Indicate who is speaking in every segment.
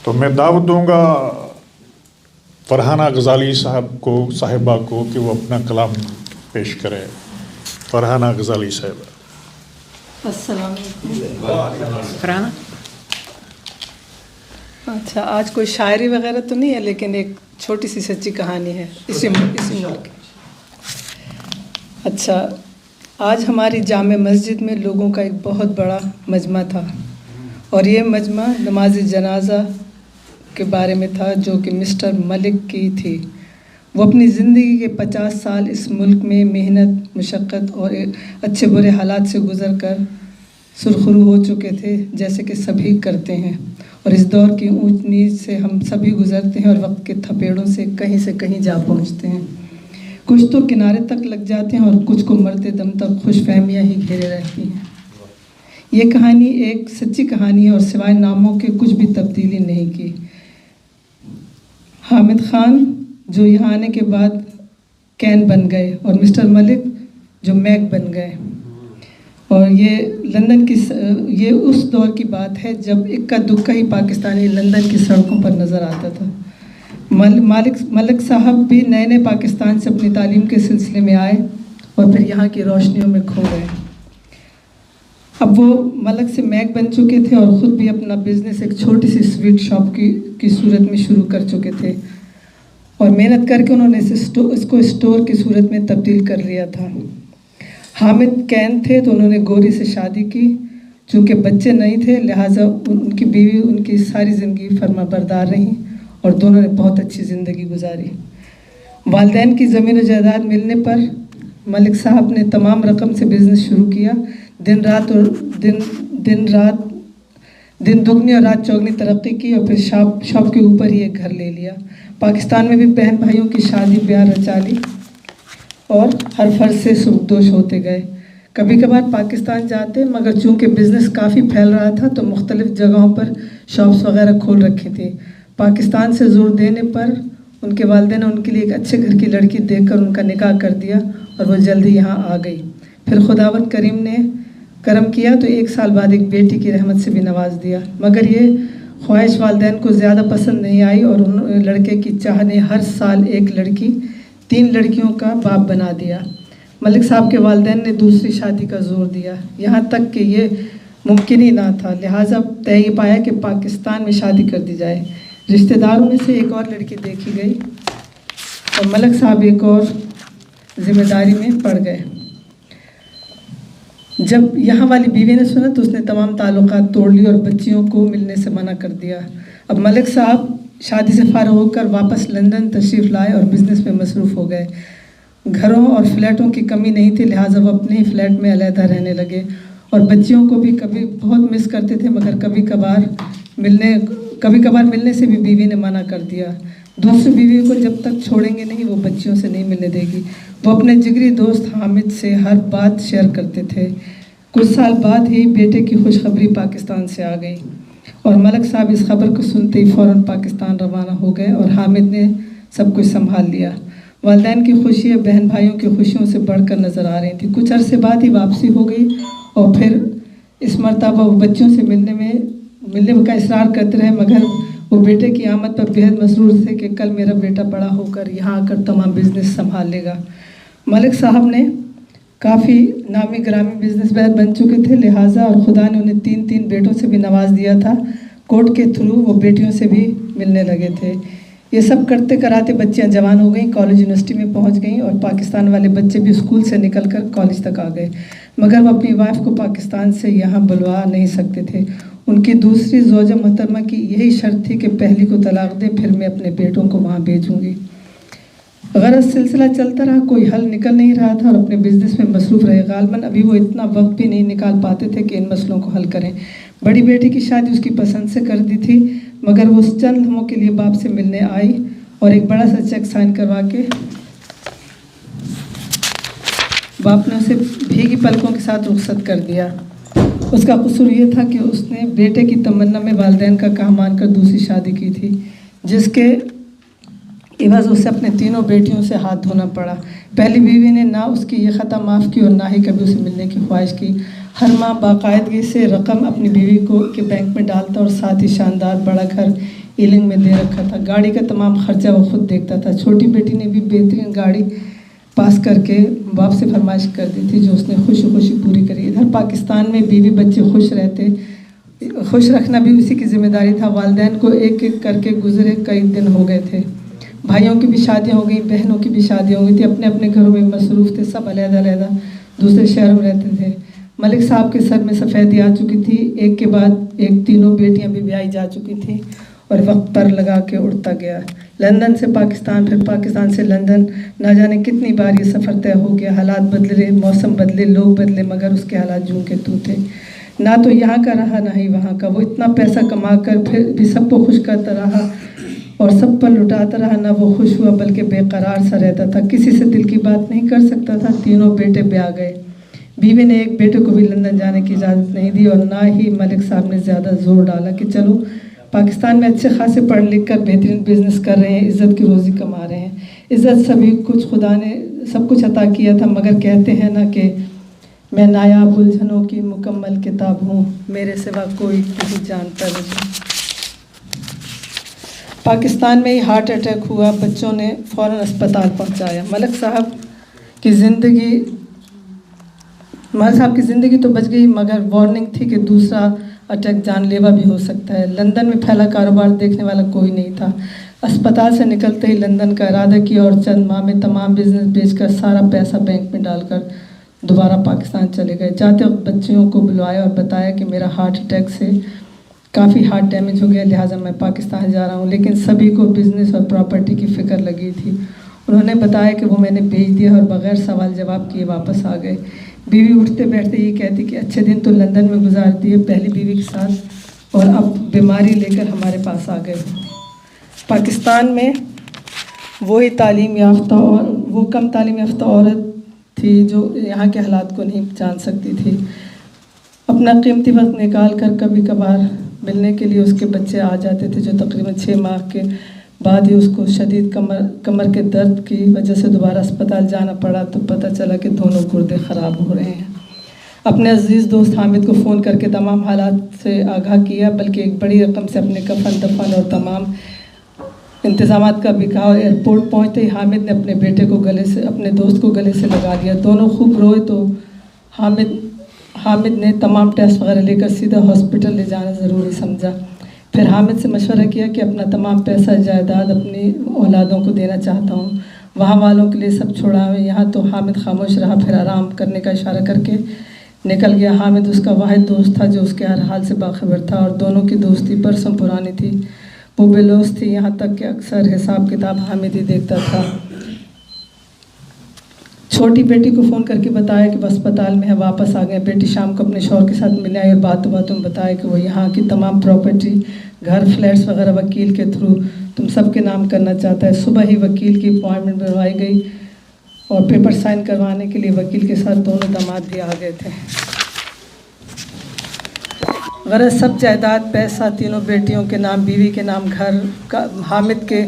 Speaker 1: तो मैं दावत दूंगा फरहाना गज़ाली साहिबा को कि वो अपना कलाम पेश करें। फरहाना गज़ाली साहिबा।
Speaker 2: अस्सलाम वालेकुम। फरहाना। अच्छा, आज कोई शायरी वगैरह तो नहीं है, लेकिन एक छोटी सी सच्ची कहानी है इसी मुल्क की। अच्छा, आज हमारी जामे मस्जिद में लोगों का एक बहुत बड़ा मजमा था, और ये मजमा नमाज जनाजा के बारे में था, जो कि मिस्टर मलिक की थी। वो अपनी ज़िंदगी के 50 साल इस मुल्क में मेहनत, मशक्क़त और अच्छे बुरे हालात से गुज़र कर सुरखरू हो चुके थे, जैसे कि सभी करते हैं। और इस दौर की ऊंच नीच से हम सभी गुज़रते हैं और वक्त के थपेड़ों से कहीं जा पहुंचते हैं। कुछ तो किनारे तक लग जाते हैं और कुछ को मरते दम तक खुशफहमियाँ ही घेरे रहती हैं। ये कहानी एक सच्ची कहानी है और सिवाय नामों के कुछ भी तब्दीली नहीं की। हामिद ख़ान जो यहाँ आने के बाद कैन बन गए और मिस्टर मलिक जो मैक बन गए। और ये लंदन की ये उस दौर की बात है जब इक्का दुक्का ही पाकिस्तानी लंदन की सड़कों पर नज़र आता था। मलिक साहब भी नए नए पाकिस्तान से अपनी तालीम के सिलसिले में आए और फिर यहाँ की रोशनियों में खो गए। अब वो मलिक से मैक बन चुके थे और ख़ुद भी अपना बिज़नेस एक छोटी सी स्वीट शॉप की सूरत में शुरू कर चुके थे, और मेहनत करके उन्होंने इसको स्टोर की सूरत में तब्दील कर लिया था। हामिद कैन थे तो उन्होंने गोरी से शादी की। चूँकि बच्चे नहीं थे, लिहाजा उनकी बीवी उनकी सारी ज़िंदगी फर्माबरदार रहीं और दोनों ने बहुत अच्छी ज़िंदगी गुजारी। वालिदैन की ज़मीन और जायदाद मिलने पर मलिक साहब ने तमाम रकम से बिज़नेस शुरू किया। दिन दुगनी और रात चौगनी तरक्की की और फिर शॉप के ऊपर ही एक घर ले लिया। पाकिस्तान में भी बहन भाइयों की शादी ब्याह रचा ली और हर फर्ज से सुखदोष होते गए। कभी कभार पाकिस्तान जाते, मगर चूँकि बिज़नेस काफ़ी फैल रहा था तो मुख्तलिफ़ जगहों पर शॉप्स वगैरह खोल रखी थी। पाकिस्तान से ज़ोर देने पर उनके वालिदैन ने उनके लिए एक अच्छे घर की लड़की देखकर उनका निकाह कर दिया और वो जल्दी यहाँ आ गई। फिर खुदावंद करीम ने करम किया तो 1 साल बाद एक बेटी की रहमत से भी नवाज दिया, मगर ये ख्वाहिश वालिदैन को ज़्यादा पसंद नहीं आई और उन लड़के की चाह ने हर साल एक लड़की 3 लड़कियों का बाप बना दिया। मलिक साहब के वालिदैन ने दूसरी शादी का जोर दिया, यहाँ तक कि ये मुमकिन ही ना था। लिहाजा तय पाया कि पाकिस्तान में शादी कर दी जाए। रिश्तेदारों में से एक और लड़की देखी गई और मलिक साहब एक और जिम्मेदारी में पड़ गए। जब यहाँ वाली बीवी ने सुना तो उसने तमाम ताल्लुकात तोड़ लिए और बच्चियों को मिलने से मना कर दिया। अब मलिक साहब शादी से फारग होकर वापस लंदन तशरीफ़ लाए और बिज़नेस में मसरूफ़ हो गए। घरों और फ्लैटों की कमी नहीं थी, लिहाजा वो अपने ही फ्लैट में अलहदा रहने लगे और बच्चियों को भी कभी बहुत मिस करते थे, मगर कभी कभार मिलने से भी बीवी ने मना कर दिया। दूसरी बीवी को जब तक छोड़ेंगे नहीं, वो बच्चियों से नहीं मिलने देगी। वो अपने जिगरी दोस्त हामिद से हर बात शेयर करते थे। कुछ साल बाद ही बेटे की खुशखबरी पाकिस्तान से आ गई और मलिक साहब इस खबर को सुनते ही फ़ौरन पाकिस्तान रवाना हो गए और हामिद ने सब कुछ संभाल लिया। वालिदैन की खुशियाँ बहन भाइयों की खुशियों से बढ़कर नज़र आ रही थी। कुछ अरसे बाद ही वापसी हो गई और फिर इस मरतबा वो बच्चों से मिलने का इसरार करते रहे, मगर वो बेटे की आमद पर बेहद मसरूर थे कि कल मेरा बेटा बड़ा होकर यहाँ आकर तमाम बिज़नेस संभाल लेगा। मलिक साहब ने काफ़ी नामी ग्रामी बिजनेसमैन बन चुके थे, लिहाजा और खुदा ने उन्हें 3 बेटों से भी नवाज दिया था। कोर्ट के थ्रू वो बेटियों से भी मिलने लगे थे। ये सब करते कराते बच्चियां जवान हो गईं, कॉलेज यूनिवर्सिटी में पहुंच गईं और पाकिस्तान वाले बच्चे भी स्कूल से निकलकर कॉलेज तक आ गए, मगर वो अपनी वाइफ को पाकिस्तान से यहाँ बुलवा नहीं सकते थे। उनकी दूसरी ज़ौजा मोहतरमा की यही शर्त थी कि पहली को तलाक दें, फिर मैं अपने बेटों को वहाँ भेजूँगी। गरज सिलसिला चलता रहा, कोई हल निकल नहीं रहा था और अपने बिज़नेस में मसरूफ़ रहे। गालबन अभी वो इतना वक्त भी नहीं निकाल पाते थे कि इन मसलों को हल करें। बड़ी बेटी की शादी उसकी पसंद से कर दी थी, मगर वो चंद लम्हों के लिए बाप से मिलने आई और एक बड़ा सा चेक साइन करवा के बाप ने उसे भीगी पलकों के साथ रुखसत कर दिया। उसका कसूर ये था कि उसने बेटे की तमन्ना में वालिदैन का कहा मानकर दूसरी शादी की थी, जिसके इवज़ उसे अपने 3 बेटियों से हाथ धोना पड़ा। पहली बीवी ने ना उसकी ये ख़ता माफ़ की और ना ही कभी उसे मिलने की ख्वाहिश की। हर माह बाकायदगी से रकम अपनी बीवी को के बैंक में डालता और साथ ही शानदार बड़ा घर ईलिंग में दे रखा था। गाड़ी का तमाम खर्चा वो खुद देखता था। छोटी बेटी ने भी बेहतरीन गाड़ी पास करके बाप से फरमाइश कर दी थी, जो उसने खुशी खुशी पूरी करी। इधर पाकिस्तान में बीवी बच्चे खुश रहते, खुश रखना भी उसी की जिम्मेदारी था। वालिदैन को एक एक करके गुजरे कई दिन हो गए थे। भाइयों की भी शादियाँ हो गई, बहनों की भी शादियाँ हो गई थी। अपने अपने घरों में मसरूफ़ थे, सब अलग-अलग दूसरे शहरों में रहते थे। मलिक साहब के सर में सफ़ेदी आ चुकी थी। एक के बाद एक तीनों बेटियां भी ब्याही जा चुकी थी और वक्त पर लगा के उड़ता गया। लंदन से पाकिस्तान, फिर पाकिस्तान से लंदन, ना जाने कितनी बार ये सफ़र तय हो गया। हालात बदले, मौसम बदले, लोग बदले, मगर उसके हालात जूं के तू थे। ना तो यहाँ का रहा, ना ही वहाँ का। वो इतना पैसा कमा कर फिर भी सबको खुश करता रहा और सब पर लुटाता रहा। ना वो खुश हुआ, बल्कि बेकरार सा रहता था। किसी से दिल की बात नहीं कर सकता था। तीनों बेटे ब्याह गए। बीवी ने एक बेटे को भी लंदन जाने की इजाज़त नहीं दी और ना ही मलिक साहब ने ज़्यादा जोर डाला कि चलो पाकिस्तान में अच्छे खासे पढ़ लिख कर बेहतरीन बिजनेस कर रहे हैं, इज़्ज़त की रोज़ी कमा रहे हैं। इज़्ज़त सभी कुछ खुदा ने सब कुछ अता किया था, मगर कहते हैं ना कि मैं नायाब उलझनों की मुकम्मल किताब हूँ, मेरे सिवा कोई नहीं जानता मुझे। पाकिस्तान में ही हार्ट अटैक हुआ। बच्चों ने फ़ौरन अस्पताल पहुँचाया। मलिक साहब की ज़िंदगी तो बच गई, मगर वार्निंग थी कि दूसरा अटैक जानलेवा भी हो सकता है। लंदन में फैला कारोबार देखने वाला कोई नहीं था। अस्पताल से निकलते ही लंदन का इरादा किया और चंद माह में तमाम बिजनेस बेचकर सारा पैसा बैंक में डालकर दोबारा पाकिस्तान चले गए। जाते वक्त बच्चियों को बुलवाया और बताया कि मेरा हार्ट अटैक से काफ़ी हार्ट डैमेज हो गया, लिहाजा मैं पाकिस्तान जा रहा हूँ। लेकिन सभी को बिज़नेस और प्रॉपर्टी की फ़िक्र लगी थी। उन्होंने बताया कि वो मैंने बेच दिया और बग़ैर सवाल जवाब किए वापस आ गए। बीवी उठते बैठते ये कहती कि अच्छे दिन तो लंदन में गुजार दिए पहली बीवी के साथ, और अब बीमारी लेकर हमारे पास आ गए। पाकिस्तान में वही तालीम याफ्ता और वो कम तालीम याफ्ता औरत थी जो यहाँ के हालात को नहीं जान सकती थी। अपना कीमती वक्त निकाल कर कभी कभार मिलने के लिए उसके बच्चे आ जाते थे, जो तकरीबन 6 माह के बाद ही उसको शदीद कमर के दर्द की वजह से दोबारा अस्पताल जाना पड़ा। तो पता चला कि दोनों गुर्दे ख़राब हो रहे हैं। अपने अजीज़ दोस्त हामिद को फ़ोन करके तमाम हालात से आगाह किया, बल्कि एक बड़ी रकम से अपने कफन दफन और तमाम इंतज़ामात का भी कहा। एयरपोर्ट पहुँचते ही हामिद ने अपने दोस्त को गले से लगा लिया। दोनों खूब रोए तो हामिद ने तमाम टेस्ट वगैरह लेकर सीधा हॉस्पिटल ले जाना ज़रूरी समझा। फिर हामिद से मशवरा किया कि अपना तमाम पैसा जायदाद अपनी औलादों को देना चाहता हूँ, वहाँ वालों के लिए सब छोड़ावें। यहाँ तो हामिद खामोश रहा, फिर आराम करने का इशारा करके निकल गया। हामिद उसका वाहिद दोस्त था जो उसके हर हाल से बाखबर था और दोनों की दोस्ती बरसों पुरानी थी। वो बेलौस थी, यहाँ तक कि अक्सर हिसाब किताब हामिद ही देखता था। छोटी बेटी को फ़ोन करके बताया कि वह अस्पताल में है, वापस आ गए। बेटी शाम को अपने शौहर के साथ मिले आई और बातों में बताया कि वो यहाँ की तमाम प्रॉपर्टी, घर, फ्लैट्स वगैरह वकील के थ्रू तुम सबके नाम करना चाहता है। सुबह ही वकील की अपॉइंटमेंट बनवाई गई और पेपर साइन करवाने के लिए वकील के साथ दोनों दामाद भी आ गए थे। गरज सब जायदाद, पैसा तीनों बेटियों के नाम, बीवी के नाम, घर का हामिद के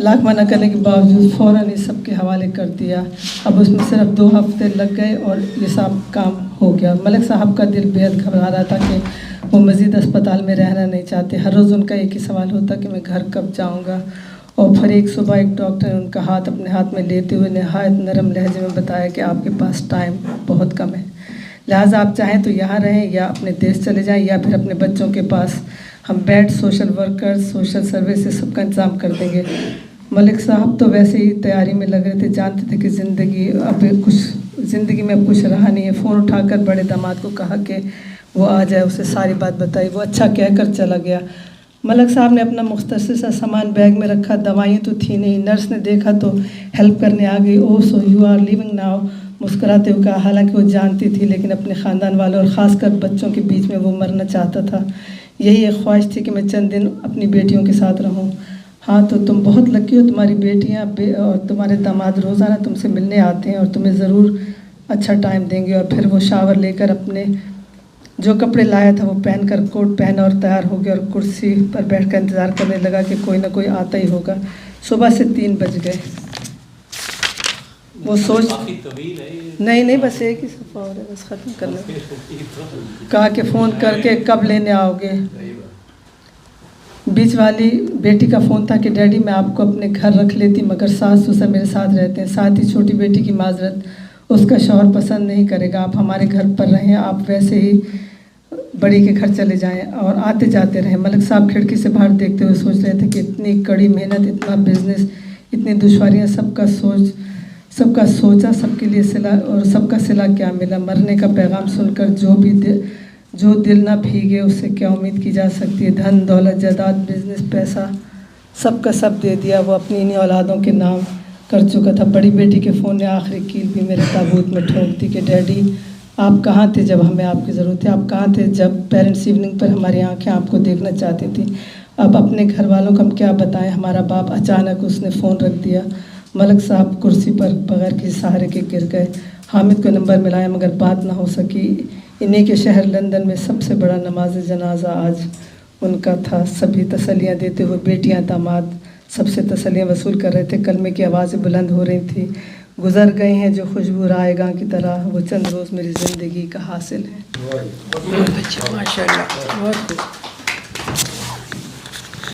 Speaker 2: लाख मना करने के बावजूद फ़ौरन इस सब के हवाले कर दिया। अब उसमें सिर्फ 2 हफ्ते लग गए और ये सब काम हो गया। मलिक साहब का दिल बेहद घबरा रहा था कि वो मज़ीद अस्पताल में रहना नहीं चाहते। हर रोज़ उनका एक ही सवाल होता कि मैं घर कब जाऊंगा। और फिर एक सुबह एक डॉक्टर ने उनका हाथ अपने हाथ में लेते हुए नहायत नरम लहजे में बताया कि आपके पास टाइम बहुत कम है, लिहाजा आप चाहें तो यहाँ रहें या अपने देश चले जाएं या फिर अपने बच्चों के पास। हम bed, social workers, social services सबका इंतज़ाम कर देंगे। मलिक साहब तो वैसे ही तैयारी में लग रहे थे, जानते थे कि ज़िंदगी में अब कुछ रहा नहीं है। फ़ोन उठाकर बड़े दामाद को कहा कि वो आ जाए, उसे सारी बात बताई। वो अच्छा कहकर चला गया। मलिक साहब ने अपना मुख्तसर सा सामान बैग में रखा, दवाइयाँ तो थी नहीं। नर्स ने देखा तो हेल्प करने आ गई। Oh so you are living now, मुस्कुराते हुए कहा। हालांकि वो जानती थी, लेकिन अपने ख़ानदान वालों और ख़ासकर बच्चों के बीच में वो मरना चाहता था। यही एक ख्वाहिश थी कि मैं चंद दिन अपनी बेटियों के साथ रहूं। हाँ, तो तुम बहुत लकी हो, तुम्हारी बेटियाँ और तुम्हारे दामाद रोज़ाना तुमसे मिलने आते हैं और तुम्हें ज़रूर अच्छा टाइम देंगे। और फिर वो शावर लेकर अपने जो कपड़े लाया था वो पहनकर कोट पहना और तैयार हो गया और कुर्सी पर बैठकर इंतज़ार करने लगा कि कोई ना कोई आता ही होगा। सुबह से 3 बज गए। वो सोच नहीं बस एक ही सफ़ा हो रहा है, बस ख़त्म कर लो। कहा कि फ़ोन करके कब लेने आओगे। बीच वाली बेटी का फ़ोन था कि डैडी मैं आपको अपने घर रख लेती, मगर सास ससुर मेरे साथ रहते हैं। साथ ही छोटी बेटी की माजरत, उसका शौहर पसंद नहीं करेगा, आप हमारे घर पर रहें, आप वैसे ही बड़ी के घर चले जाएं और आते जाते रहें। मलिक साहब खिड़की से बाहर देखते हुए सोच रहे थे कि इतनी कड़ी मेहनत, इतना बिजनेस, इतनी दुश्वारियां, सबका सोचा, सबके लिए सिला, और सबका सिला क्या मिला। मरने का पैगाम सुनकर जो दिल ना भीगे उससे क्या उम्मीद की जा सकती है। धन दौलत जायदाद बिजनेस पैसा सबका सब दे दिया, वो अपनी इन्हीं औलादों के नाम कर चुका था। बड़ी बेटी के फ़ोन ने आखिरी कील भी मेरे ताबूत में ठोक दी कि डैडी आप कहाँ थे जब हमें आपकी ज़रूरत थी, आप कहाँ थे जब पेरेंट्स इवनिंग पर हमारी आंखें आपको देखना चाहती थी। अब अपने घर वालों को हम क्या बताएं, हमारा बाप अचानक उसने फ़ोन रख दिया। मलिक साहब कुर्सी पर बगैर किसी सहारे के गिर गए। हामिद को नंबर मिलाया मगर बात ना हो सकी। इन्हीं के शहर लंदन में सबसे बड़ा नमाज जनाजा आज उनका था। सभी तसल्लियाँ देते हुए बेटियाँ दामाद सबसे तसल्लियाँ वसूल कर रहे थे। कलमे की आवाज़ें बुलंद हो रही थी। गुज़र गए हैं जो खुशबू रायगा की तरह, वो चंद रोज़ मेरी ज़िंदगी का हासिल है।
Speaker 3: बहुत अच्छा, माशाल्लाह, बहुत खूब।